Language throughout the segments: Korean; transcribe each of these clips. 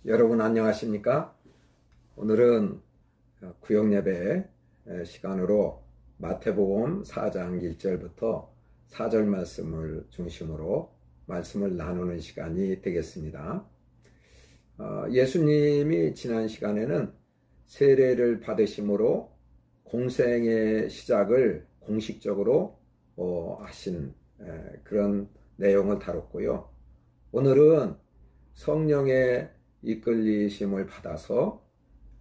여러분 안녕하십니까? 오늘은 구역예배 시간으로 마태복음 4장 1절부터 4절 말씀을 중심으로 말씀을 나누는 시간이 되겠습니다. 예수님이 지난 시간에는 세례를 받으심으로 공생의 시작을 공식적으로 하신 그런 내용을 다뤘고요. 오늘은 성령의 이끌리심을 받아서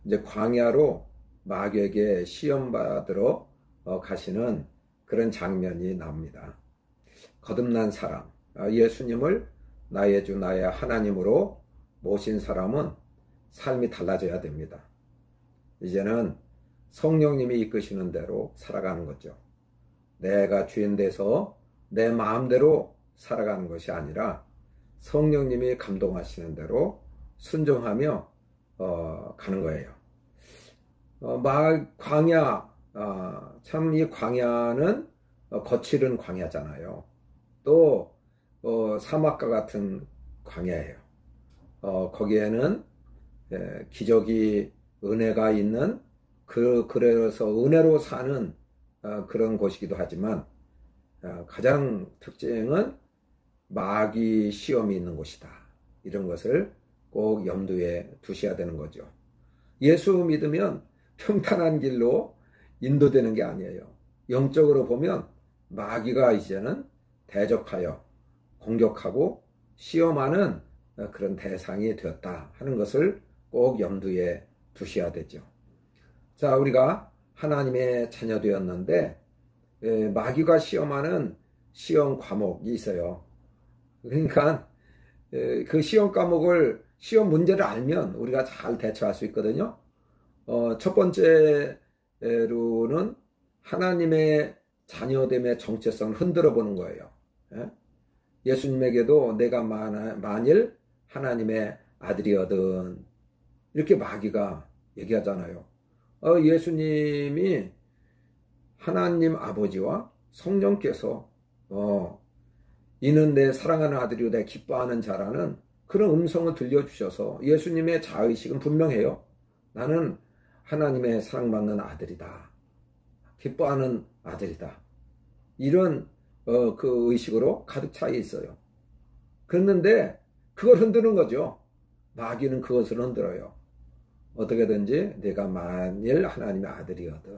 이제 광야로 마귀에게 시험받으러 가시는 그런 장면이 나옵니다. 거듭난 사람, 예수님을 나의 주 나의 하나님으로 모신 사람은 삶이 달라져야 됩니다. 이제는 성령님이 이끄시는 대로 살아가는 거죠. 내가 주인 돼서 내 마음대로 살아가는 것이 아니라 성령님이 감동하시는 대로 순종하며 가는 거예요. 광야, 참 이 광야는 거칠은 광야잖아요. 또 사막과 같은 광야예요. 거기에는 기적이 은혜가 있는 그래서 은혜로 사는 그런 곳이기도 하지만 가장 특징은 마귀 시험이 있는 곳이다. 이런 것을 꼭 염두에 두셔야 되는 거죠. 예수 믿으면 평탄한 길로 인도되는 게 아니에요. 영적으로 보면 마귀가 이제는 대적하여 공격하고 시험하는 그런 대상이 되었다 하는 것을 꼭 염두에 두셔야 되죠. 자, 우리가 하나님의 자녀되었는데 마귀가 시험하는 시험 과목이 있어요. 그러니까 그 시험 과목을 시험 문제를 알면 우리가 잘 대처할 수 있거든요. 첫 번째로는 하나님의 자녀됨의 정체성을 흔들어 보는 거예요. 예수님에게도 내가 만일 하나님의 아들이거든 이렇게 마귀가 얘기하잖아요. 예수님이 하나님 아버지와 성령께서 이는 내 사랑하는 아들이요 내 기뻐하는 자라는 그런 음성을 들려주셔서 예수님의 자의식은 분명해요. 나는 하나님의 사랑받는 아들이다. 기뻐하는 아들이다. 이런 그 의식으로 가득 차 있어요. 그랬는데 그걸 흔드는 거죠. 마귀는 그것을 흔들어요. 어떻게든지 내가 만일 하나님의 아들이거든.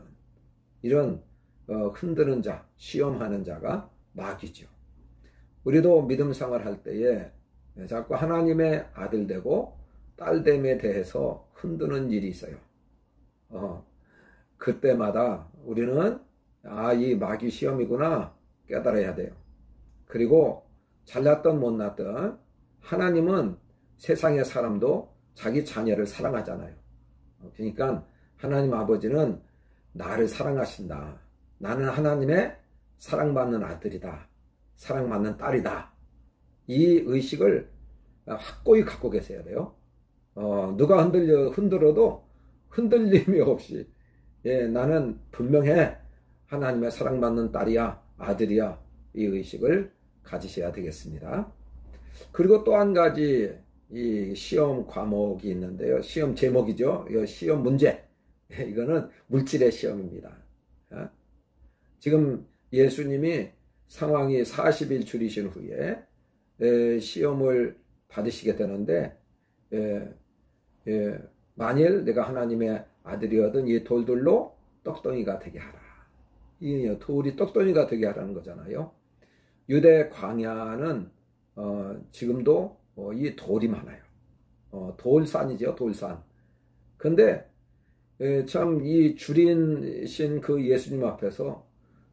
이런 흔드는 자, 시험하는 자가 마귀죠. 우리도 믿음 생활 할 때에 자꾸 하나님의 아들 되고 딸됨에 대해서 흔드는 일이 있어요. 그때마다 우리는 이 마귀 시험이구나 깨달아야 돼요. 그리고 잘났던 못났던 하나님은 세상의 사람도 자기 자녀를 사랑하잖아요. 그러니까 하나님 아버지는 나를 사랑하신다. 나는 하나님의 사랑받는 아들이다. 사랑받는 딸이다. 이 의식을 확고히 갖고 계셔야 돼요. 누가 흔들어도 흔들림이 없이 나는 분명해. 하나님의 사랑받는 딸이야, 아들이야. 이 의식을 가지셔야 되겠습니다. 그리고 또 한 가지 이 시험 과목이 있는데요. 시험 제목이죠. 시험 문제. 이거는 물질의 시험입니다. 지금 예수님이 상황이 40일 줄이신 후에 시험을 받으시게 되는데 만일 내가 하나님의 아들이거든 이 돌들로 떡덩이가 되게 하라. 이 돌이 떡덩이가 되게 하라는 거잖아요. 유대 광야는 지금도 이 돌이 많아요. 돌산이죠, 돌산. 근데 참 이 줄이신 그 예수님 앞에서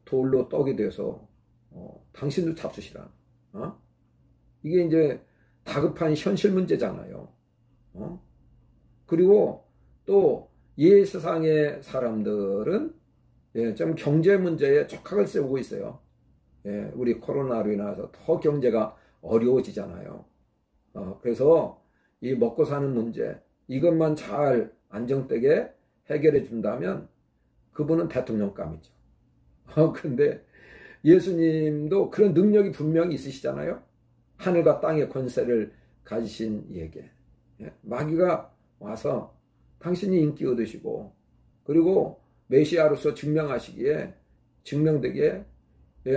돌로 떡이 돼서 당신도 잡수시라. 이게 이제 다급한 현실 문제잖아요. 그리고 또 이 세상의 사람들은 좀 경제 문제에 촉각을 세우고 있어요. 우리 코로나로 인해서 더 경제가 어려워지잖아요. 그래서 이 먹고 사는 문제, 이것만 잘 안정되게 해결해 준다면 그분은 대통령감이죠. 근데 예수님도 그런 능력이 분명히 있으시잖아요. 하늘과 땅의 권세를 가지신 이에게 마귀가 와서 당신이 인기 얻으시고 그리고 메시아로서 증명되기에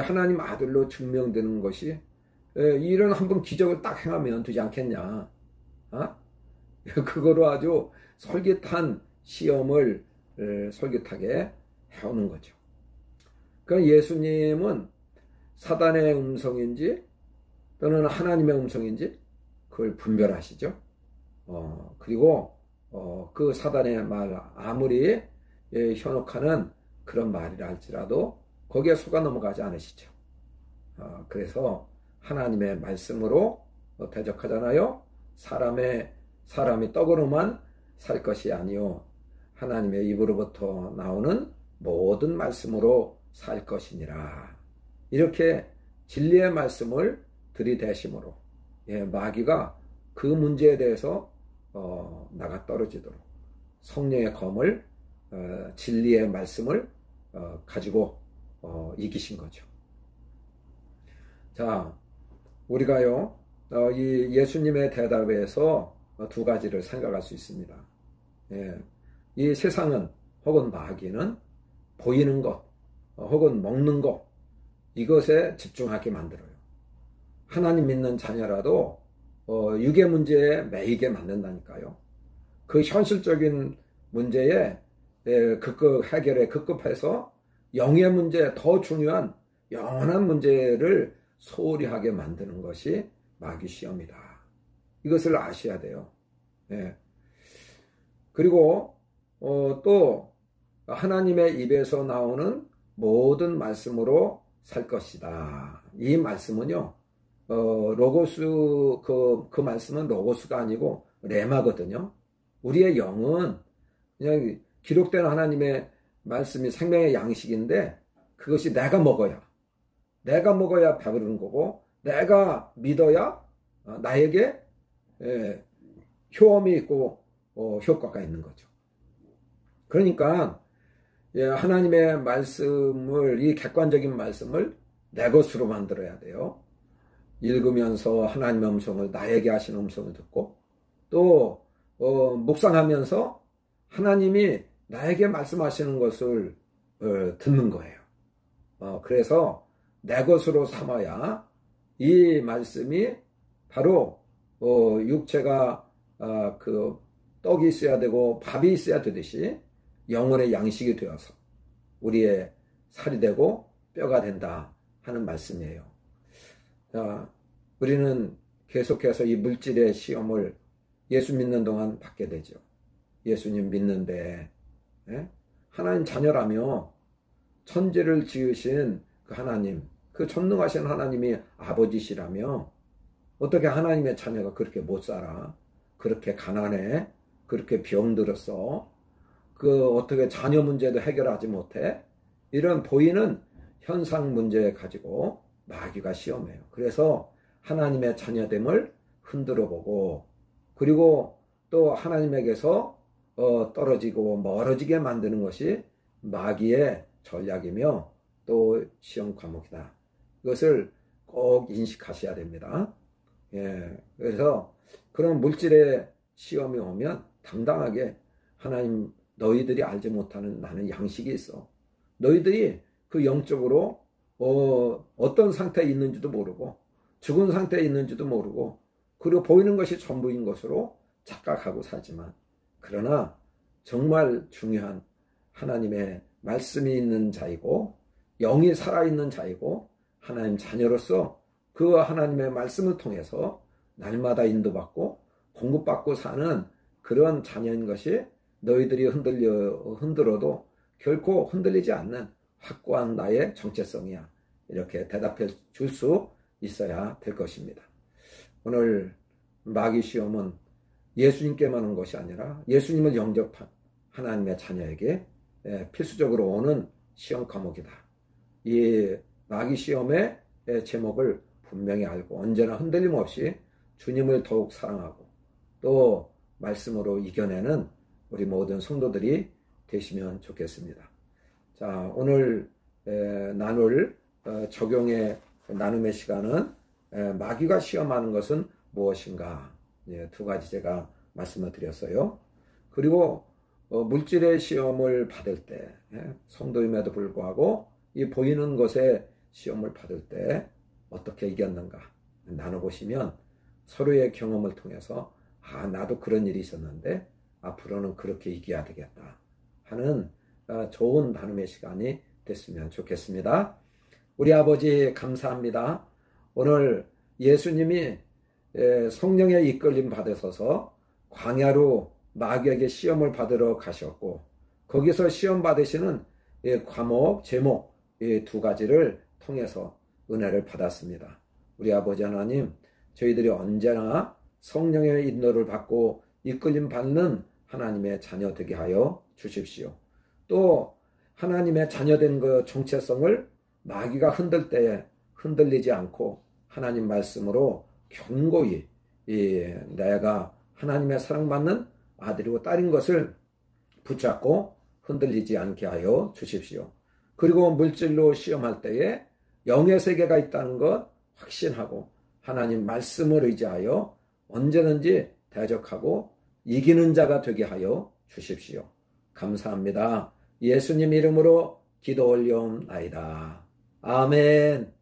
하나님 아들로 증명되는 것이 이런 한번 기적을 딱 행하면 되지 않겠냐. 그거로 아주 솔깃한 시험을 솔깃하게 해오는 거죠. 그러니까 예수님은 사단의 음성인지 또는 하나님의 음성인지 그걸 분별하시죠. 그리고 그 사단의 말 아무리 현혹하는 그런 말이라 할지라도 거기에 속아 넘어가지 않으시죠. 그래서 하나님의 말씀으로 대적하잖아요. 사람이 떡으로만 살 것이 아니요 하나님의 입으로부터 나오는 모든 말씀으로 살 것이니라. 이렇게 진리의 말씀을 들이대심으로 마귀가 그 문제에 대해서 나가 떨어지도록 성령의 검을 진리의 말씀을 가지고 이기신 거죠. 자, 우리가요 이 예수님의 대답에서 두 가지를 생각할 수 있습니다. 이 세상은 혹은 마귀는 보이는 것 혹은 먹는 것 이것에 집중하게 만들어요. 하나님 믿는 자녀라도 육의 문제에 매이게 만든다니까요. 그 현실적인 문제에 해결에 급급해서 영의 문제, 더 중요한 영원한 문제를 소홀히 하게 만드는 것이 마귀 시험이다. 이것을 아셔야 돼요. 그리고 또 하나님의 입에서 나오는 모든 말씀으로 살 것이다. 이 말씀은요, 로고스, 그 말씀은 로고스가 아니고 레마거든요. 우리의 영은 그냥 기록된 하나님의 말씀이 생명의 양식인데 그것이 내가 먹어야 배부른 거고 내가 믿어야 나에게 효험이 있고 효과가 있는 거죠. 그러니까 하나님의 말씀을 이 객관적인 말씀을 내 것으로 만들어야 돼요. 읽으면서 하나님의 음성을 나에게 하시는 음성을 듣고 또 묵상하면서 하나님이 나에게 말씀하시는 것을 듣는 거예요. 그래서 내 것으로 삼아야 이 말씀이 바로 육체가 그 떡이 있어야 되고 밥이 있어야 되듯이 영혼의 양식이 되어서 우리의 살이 되고 뼈가 된다 하는 말씀이에요. 자, 우리는 계속해서 이 물질의 시험을 예수 믿는 동안 받게 되죠. 예수님 믿는데 하나님 자녀라며 천지를 지으신 그 하나님, 그 전능하신 하나님이 아버지시라며 어떻게 하나님의 자녀가 그렇게 못 살아? 그렇게 가난해? 그렇게 병들었어? 어떻게 자녀 문제도 해결하지 못해? 이런 보이는 현상 문제 가지고 마귀가 시험해요. 그래서 하나님의 자녀됨을 흔들어 보고 그리고 또 하나님에게서 떨어지고 멀어지게 만드는 것이 마귀의 전략이며 또 시험 과목이다. 이것을 꼭 인식하셔야 됩니다. 그래서 그런 물질의 시험이 오면 당당하게 하나님 너희들이 알지 못하는 나는 양식이 있어. 너희들이 그 영적으로 어떤 상태에 있는지도 모르고 죽은 상태에 있는지도 모르고 그리고 보이는 것이 전부인 것으로 착각하고 살지만 그러나 정말 중요한 하나님의 말씀이 있는 자이고 영이 살아있는 자이고 하나님 자녀로서 그 하나님의 말씀을 통해서 날마다 인도받고 공급받고 사는 그런 자녀인 것이 너희들이 흔들어도 결코 흔들리지 않는 확고한 나의 정체성이야. 이렇게 대답해 줄 수 있어야 될 것입니다. 오늘 마귀 시험은 예수님께만 온 것이 아니라 예수님을 영접한 하나님의 자녀에게 필수적으로 오는 시험 과목이다. 이 마귀 시험의 제목을 분명히 알고 언제나 흔들림 없이 주님을 더욱 사랑하고 또 말씀으로 이겨내는 우리 모든 성도들이 되시면 좋겠습니다. 자, 오늘 나눌 적용의 나눔의 시간은 마귀가 시험하는 것은 무엇인가, 두 가지 제가 말씀을 드렸어요. 그리고 물질의 시험을 받을 때, 성도임에도 불구하고 이 보이는 것에 시험을 받을 때 어떻게 이겼는가 나눠보시면 서로의 경험을 통해서 나도 그런 일이 있었는데 앞으로는 그렇게 이겨야 되겠다 하는 좋은 나눔의 시간이 됐으면 좋겠습니다. 우리 아버지 감사합니다. 오늘 예수님이 성령의 이끌림 받으셔서 광야로 마귀에게 시험을 받으러 가셨고 거기서 시험 받으시는 과목, 제목 두 가지를 통해서 은혜를 받았습니다. 우리 아버지 하나님, 저희들이 언제나 성령의 인도를 받고 이끌림 받는 하나님의 자녀 되게 하여 주십시오. 또 하나님의 자녀된 그 정체성을 마귀가 흔들 때에 흔들리지 않고 하나님 말씀으로 견고히 내가 하나님의 사랑받는 아들이고 딸인 것을 붙잡고 흔들리지 않게 하여 주십시오. 그리고 물질로 시험할 때에 영의 세계가 있다는 것 확신하고 하나님 말씀을 의지하여 언제든지 대적하고 이기는 자가 되게 하여 주십시오. 감사합니다. 예수님 이름으로 기도 올려옵나이다. 아멘.